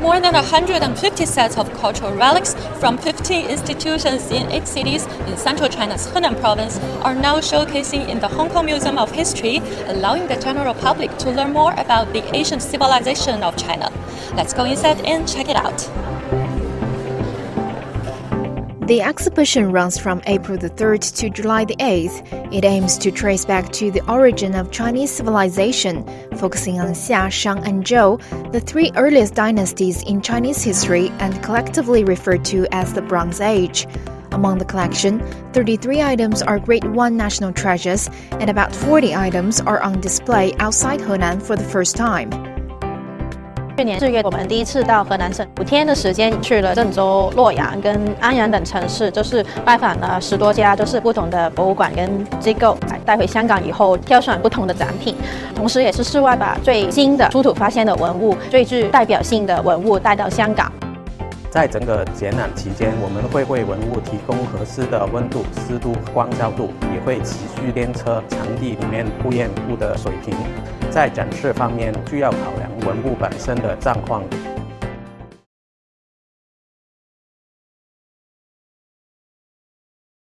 More than 150 sets of cultural relics from 15 institutions in 8 cities in central China's Henan province are now showcasing in the Hong Kong Museum of History, allowing the general public to learn more about the ancient civilization of China. Let's go inside and check it out. The exhibition runs from April the 3rd to July the 8th. It aims to trace back to the origin of Chinese civilization, focusing on Xia, Shang, and Zhou, the 3 earliest dynasties in Chinese history and collectively referred to as the Bronze Age. Among the collection, 33 items are Grade 1 national treasures, and about 40 items are on display outside Henan for the first time. 去年4月，我们第一次到河南省5天的时间，去了郑州、洛阳跟安阳等城市，就是拜访了10多家，就是不同的博物馆跟机构，带回香港以后挑选不同的展品，同时也是室外把最新的出土发现的文物、最具代表性的文物带到香港。 在整个展览期间，我们会为文物提供合适的温度、湿度、光照度，也会持续监测场地里面污染物的水平。在展示方面，需要考量文物本身的状况。